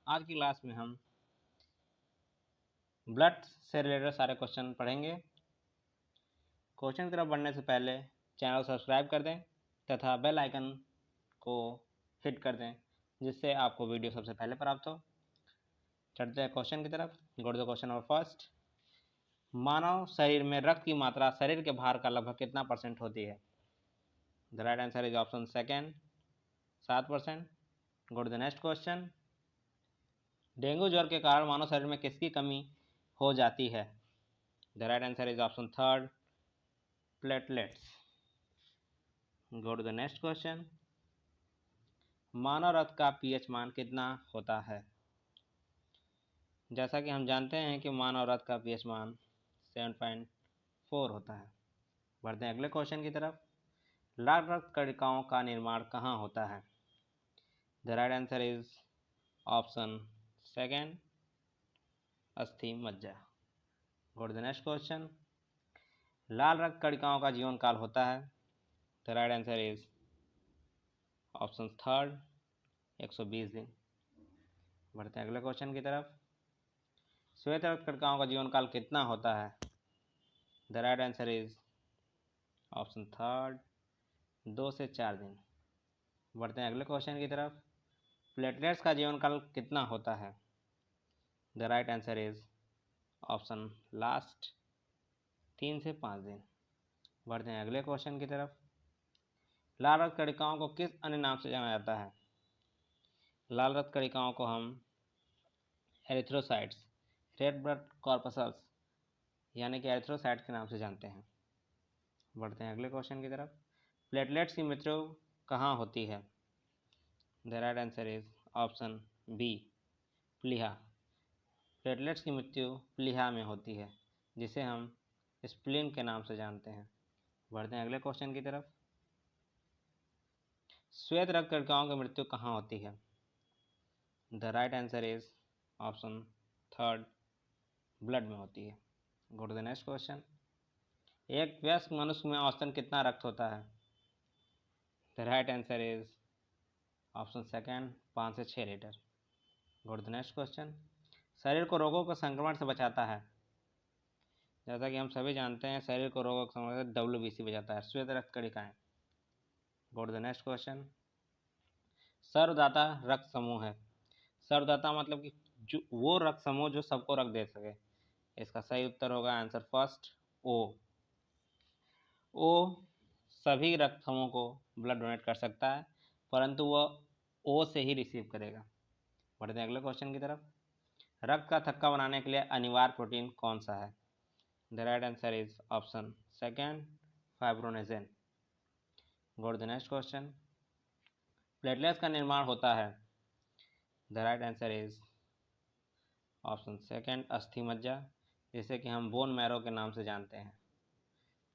आज की क्लास में हम ब्लड से रिलेटेड सारे क्वेश्चन पढ़ेंगे। क्वेश्चन की तरफ बढ़ने से पहले चैनल को सब्सक्राइब कर दें तथा बेल आइकन को हिट कर दें जिससे आपको वीडियो सबसे पहले प्राप्त हो। चढ़ते हैं क्वेश्चन की तरफ। Go to the question number first. मानव शरीर में रक्त की मात्रा शरीर के भार का लगभग कितना % होती है? The right answer is option second, 7%। Go to the next question. Dengue ज्वर के कारण मानव शरीर में किसकी कमी हो जाती है? The right answer is option third, platelets. Go to the next question. मानव रक्त का पीएच मान कितना होता है? जैसा कि हम जानते हैं कि मानव रक्त का पीएच मान 7.4 होता है। बढ़ते हैं अगले क्वेश्चन की तरफ। लाल रक्त कणिकाओं का निर्माण कहाँ होता है? The right answer is option second, अस्थि मज्जा। Go to the next question. लाल रक्त कणिकाओं का जीवन काल होता है? The right answer is option third, 120 दिन। बढ़ते हैं अगले क्वेश्चन की तरफ। श्वेत रक्त कणिकाओं का जीवन काल कितना होता है? The right answer is option third, 2 से 4 दिन। बढ़ते हैं अगले क्वेश्चन की तरफ। प्लेटलेट्स का जीवन काल कितना होता है? The right answer is option last, 3 से 5 दिन। बढ़ते हैं अगले क्वेश्चन की तरफ। लाल रक्त कणिकाओं को किस अन्य नाम से जाना जाता है? लाल रक्त कणिकाओं को हम एरिथ्रोसाइट्स, रेड ब्लड कॉर्पसल्स यानी कि एरिथ्रोसाइट्स के नाम से जानते हैं। बढ़ते हैं अगले क्वेश्चन की तरफ। प्लेटलेट्स की मृत्यु कहाँ होती है? The right answer is option B, प्लीहा। प्लेटलेट्स की मृत्यु प्लीहा में होती है जिसे हम स्प्लीन के नाम से जानते हैं। बढ़ते हैं अगले क्वेश्चन की तरफ। श्वेत रक्त कणिकाओं की मृत्यु कहाँ होती है? The right answer is option third, blood में होती है। Go to the next question. एक वयस्क मनुष्य में औसतन कितना रक्त होता है? The right answer is option second, 5 से 6 litre. Go to the next question. शरीर को रोगों के संक्रमण से बचाता है? जैसा कि हम सभी जानते हैं शरीर को रोगों के संक्रमण से WBC बचाता है, श्वेत रक्त कणिकाएं। Go to the next question. सर्वदाता रक्त समूह है? सर्वदाता मतलब कि जो वो रक्त समूह जो सबको रक्त दे सके। इसका सही उत्तर होगा आंसर फर्स्ट, ओ। ओ सभी रक्त समूह को ब्लड डोनेट कर सकता है परंतु वह ओ से ही रिसीव करेगा। बढ़ते हैं अगले क्वेश्चन की तरफ। रक्त का थक्का बनाने के लिए अनिवार्य प्रोटीन कौन सा है? The right answer is option second, fibrinogen. Go to the next question. Platelets का निर्माण होता है? The right answer is option second, अस्थि मज्जा, जिसे कि हम बोन मैरो के नाम से जानते हैं।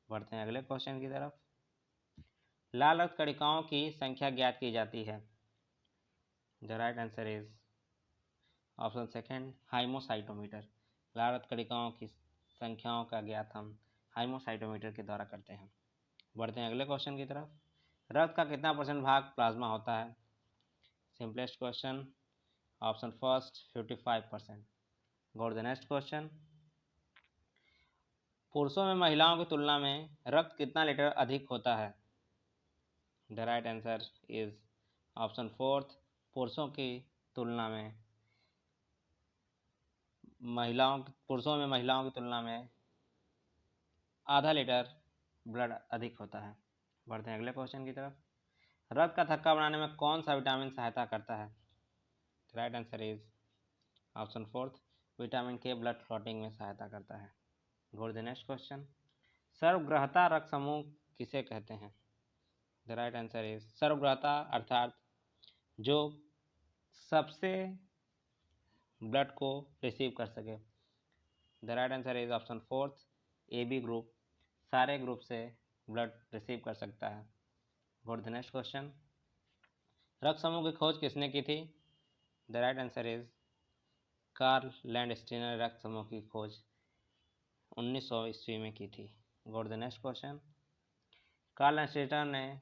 बढ़ते हैं अगले क्वेश्चन की तरफ। लाल रक्त कणिकाओं की संख्या ज्ञात की जाती है? The right answer is option second, haemocytometer. लाल रक्त कणिकाओं की संख्याओं का ज्ञात हम हाइमोसाइटोमीटर के द्वारा करते हैं। बढ़ते हैं अगले क्वेश्चन की तरफ। रक्त का कितना % भाग प्लाज्मा होता है? Simplest question, option first, 55%। Go to the next question. पुरुषों में महिलाओं की तुलना में रक्त कितना लीटर अधिक होता है? The right answer is option fourth, पुरुषों की तुलना में पुरुषों में महिलाओं की तुलना में आधा लीटर ब्लड अधिक होता है। बढ़ते हैं अगले क्वेश्चन की तरफ। रक्त का थक्का बनाने में कौन सा विटामिन सहायता करता है? Right answer is option fourth, vitamin K blood clotting में सहायता करता है। Go to the next question. सर्वग्राहता रक्त समूह किसे कहते हैं? द राइट आंसर इज सर्वग्राहता अर्थात जो सबसे ब्लड को रिसीव कर सके। The right answer is option fourth, AB group, सारे ग्रुप से ब्लड रिसीव कर सकता है। Go to the next question. रक्त समूह की खोज किसने की थी? The right answer is Karl Landsteiner ने रक्त समूह की खोज 1900 ईस्वी में की थी। Go to the next question. Karl Landsteiner ने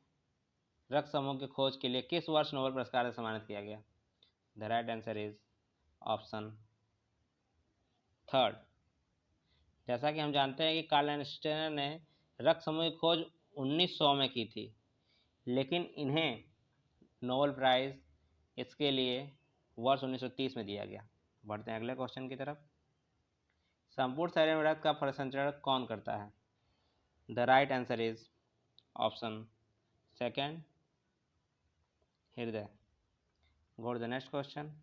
रक्त समूह की खोज के लिए किस वर्ष नोबेल पुरस्कार से सम्मानित किया गया? The right answer is option third. जैसा कि हम जानते हैं कि कार्ल लैंडस्टेनर ने रक्त समूह की खोज 1900 में की थी, लेकिन इन्हें नोबेल प्राइज इसके लिए वर्ष 1930 में दिया गया। बढ़ते हैं अगले क्वेश्चन की तरफ। संपूर्ण शरीर में रक्त का परिसंचरण कौन करता है? The right answer is option second, हृदय। Go to the next question.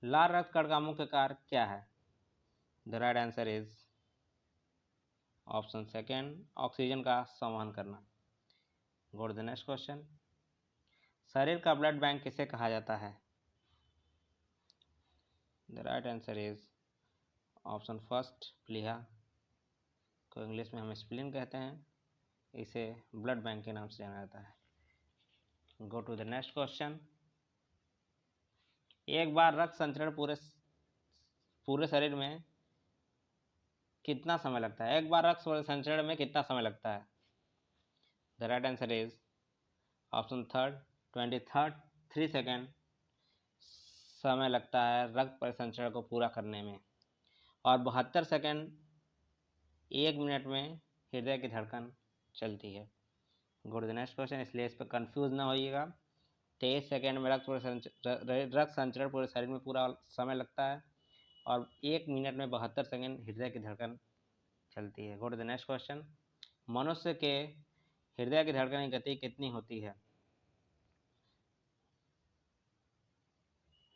लाल रक्त कण का मुख्य कार्य क्या है? The right answer is option second, oxygen का संवहन करना। Go to the next question. शरीर का ब्लड बैंक किसे कहा जाता है? The right answer is option first, प्लीहा, को इंग्लिश में हम स्प्लीन कहते हैं। इसे ब्लड बैंक के नाम से जाना जाता है। Go to the next question. एक बार रक्त संचरण पूरे शरीर में कितना समय लगता है? एक बार रक्त संचरण में कितना समय लगता है? The right answer is option third, 3 second समय लगता है रक्त परिसंचरण को पूरा करने में, और 72 सेकेंड 1 मिनट में हृदय की धड़कन चलती है। Go to the next question, इसलिए इस पर कंफ्यूज ना होइएगा। 23 सेकेंड में रक्त संचरण पूरे शरीर में पूरा समय लगता है, और 1 मिनट में 72 सेकेंड हृदय की धड़कन चलती है। Go to the next question. मनुष्य के हृदय की धड़कन की गति कितनी होती है?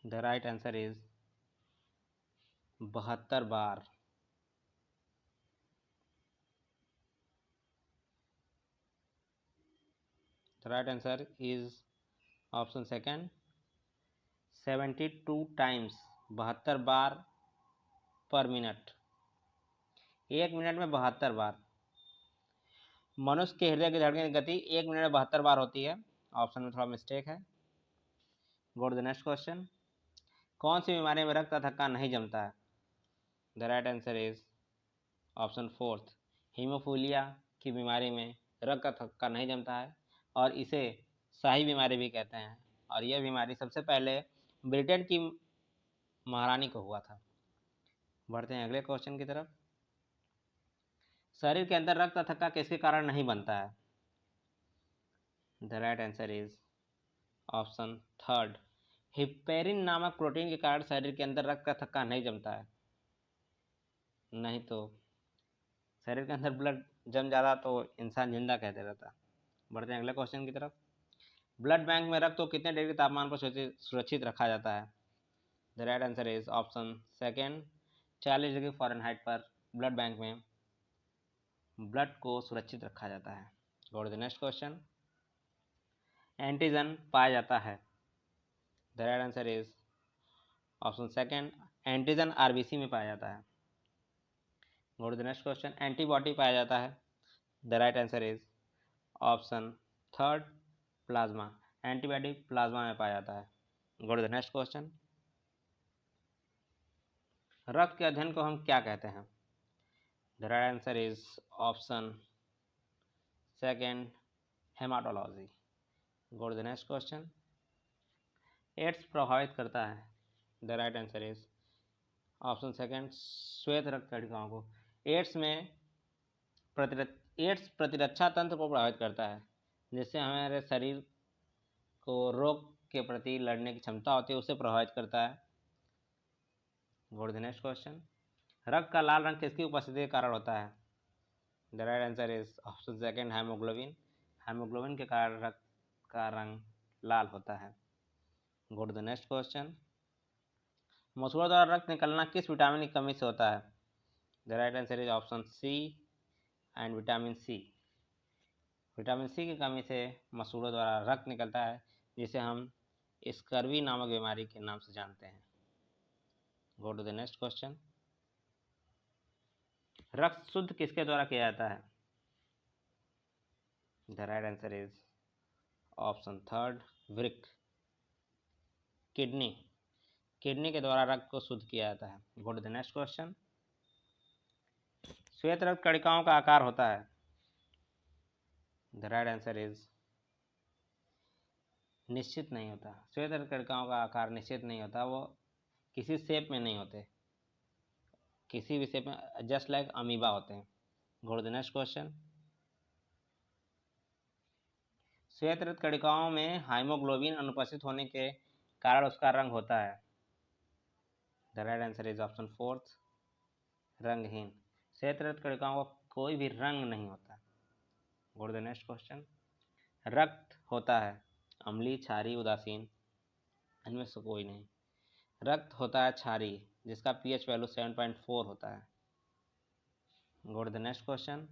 The right answer is 72 bar. The right answer is option second, 72 times, 72 बार पर मिनट। 1 मिनट में 72 बार। मनुष्य के हृदय की धड़कन की गति 1 मिनट में 72 बार होती है। ऑप्शन में थोड़ा मिस्टेक है। Go to the next question. कौन सी बीमारी में रक्त का थक्का नहीं जमता है? The right answer is option fourth, haemophilia की बीमारी में रक्त का थक्का नहीं जमता है, और इसे शाही बीमारी भी कहते हैं, और यह बीमारी सबसे पहले ब्रिटेन की महारानी को हुआ था। बढ़ते हैं अगले क्वेश्चन की तरफ। शरीर के अंदर रक्त का थक्का किसके कारण नहीं बनता है? The right answer is option third, heparin नामक प्रोटीन के कारण शरीर के अंदर रक्त का थक्का नहीं जमता है। नहीं तो शरीर के अंदर ब्लड जम जाता तो इंसान जिंदा कहते रहता। बढ़ते हैं अगले क्वेश्चन की तरफ। ब्लड बैंक में रक्त को कितने डिग्री तापमान पर सुरक्षित रखा जाता है? The right answer is option second, 40 degree Fahrenheit पर ब्लड बैंक में ब्लड को सुरक्षित रखा जाता है। Go to the next question. Antigen पाया जाता है? The right answer is option second, antigen RBC में पाया जाता है। Go to the next question. Antibody पाया जाता है? The right answer is option third, plasma, antibody plasma में पाया जाता है। Go to the next question. रक्त के अध्ययन को हम क्या कहते हैं? The right answer is option second, haematology. Go to the next question. AIDS प्रभावित करता है? The right answer is option second, श्वेत रक्त कणिकाओं को। एड्स प्रतिरक्षा तंत्र को प्रभावित करता है, जिससे हमारे शरीर को रोग के प्रति लड़ने की क्षमता होती है, उसे प्रभावित करता है। Go to the next question. रक्त का लाल रंग किसकी उपस्थिति के कारण होता है? The right answer is option second, haemoglobin. Haemoglobin के कारण रक्त का रंग लाल होता है। Go to the next question. मसूड़ों द्वारा रक्त निकलना किस विटामिन की कमी से होता है? The right answer is option C and vitamin C. Vitamin C की कमी से मसूड़ों द्वारा रक्त निकलता है, जिसे हम स्कर्वी नामक बीमारी के नाम से जानते हैं। Go to the next question. रक्त शुद्ध किसके द्वारा किया जाता है? The right answer is option third, वृक्क, किडनी। किडनी के द्वारा रक्त को शुद्ध किया जाता है। Go to the next question. श्वेत रक्त कणिकाओं का आकार होता है? द राइट आंसर इज निश्चित नहीं होता। श्वेत रक्त कणिकाओं का आकार निश्चित नहीं होता, वो किसी शेप में नहीं होते, किसी भी शेप में, जस्ट लाइक अमीबा होते हैं। Go to the next question. श्वेत रक्त कणिकाओं में हाइमोग्लोबिन अनुपस्थित होने के कारण उसका रंग होता है। The right answer is option 4, रंगहीन। श्वेत रक्त कणिकाओं का कोई भी रंग नहीं होता। Go to the next question. रक्त होता है अम्लीय, क्षारीय, उदासीन, इनमें से कोई नहीं। रक्त होता है क्षारीय, जिसका पीएच वैल्यू 7.4 होता है। Go to the next question.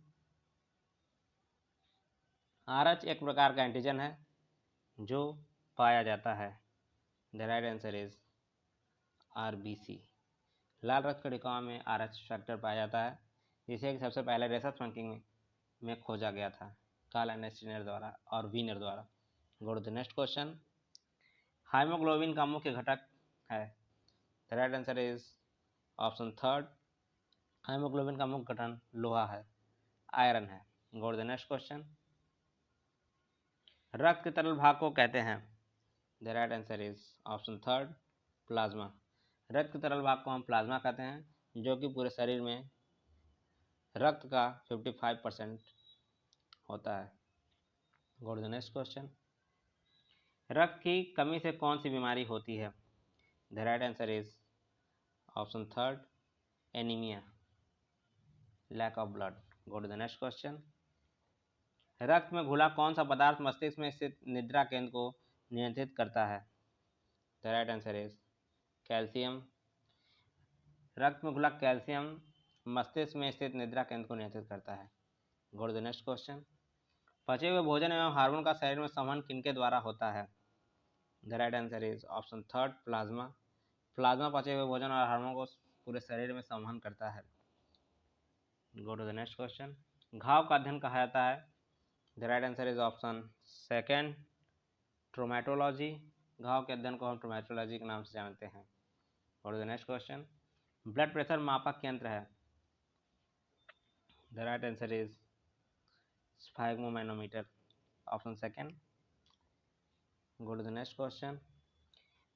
Rh एक प्रकार का एंटीजन है जो पाया जाता है। The right answer is RBC. लाल रक्त कणिकाओं में आरएच फैक्टर पाया जाता है, जिसे सबसे पहले रेसस फंकिंग में खोजा गया था, कार्ल एंड स्टीनर द्वारा और वीनर द्वारा। Go to the next question. Haemoglobin का मुख्य घटक है। The right answer is option 3, haemoglobin का मुख्य गठन लोहा है, आयरन है। Go to the next question. रक्त के तरल भाग को कहते हैं। The right answer is option 3, plasma. रक्त के तरल भाग को हम प्लाज्मा कहते हैं, जो कि पूरे शरीर में रक्त का 55% होता है। Go to the next question. रक्त की कमी से कौन सी बीमारी होती है? The right answer is option 3, anaemia, lack of blood. Go to the next question. रक्त में घुला कौन सा पदार्थ मस्तिष्क में स्थित निद्रा केंद्र को नियंत्रित करता है? The right answer is calcium. रक्त में घुला कैल्शियम मस्तिष्क में स्थित निद्रा केंद्र को नियंत्रित करता है। Go to the next question. पचे हुए भोजन एवं हार्मोन का शरीर में संवहन किनके द्वारा होता है? The right answer is option 3, plasma. Plasma पचे हुए भोजन और हार्मोन को पूरे शरीर में संवहन करता है। Go to the next question. घाव का अध्ययन कहा जाता है। The right answer is option 2, traumatology. घाव के अध्ययन को हम ट्रोमेटोलॉजी के नाम से जानते हैं। Go to the next question. Blood pressure मापक यंत्र है। The right answer is sphygmomanometer, option 2। Go to the next question.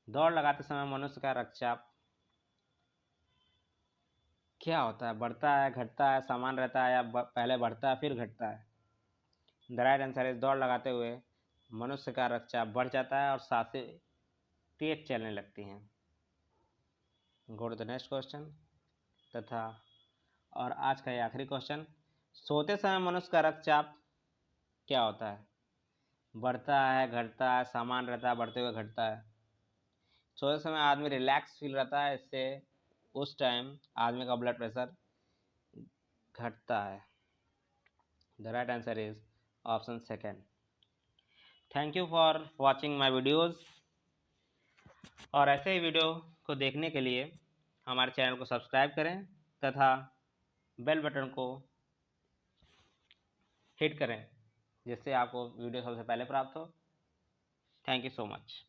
दौड़ लगाते समय मनुष्य का रक्तचाप क्या होता है? बढ़ता है, घटता है, समान रहता है, या पहले बढ़ता है फिर घटता है? द राइट आंसर इज दौड़ लगाते हुए मनुष्य का रक्तचाप बढ़ जाता है और सांसें तेज चलने लगती हैं। Go to the next question. तथा और आज का ये आखिरी क्वेश्चन। सोते समय मनुष्य का रक्तचाप क्या होता है? बढ़ता है, घटता है, समान रहता है, बढ़ते हुए घटता है? सोते समय आदमी रिलैक्स फील रहता है, इससे उस टाइम आदमी का ब्लड प्रेशर घटता है। The right answer is option 2। Thank you for watching my videos. और ऐसे ही वीडियो को देखने के लिए हमारे चैनल को सब्सक्राइब करें तथा बेल बटन को हिट करें, जिससे आपको वीडियो सबसे पहले प्राप्त हो। Thank you so much.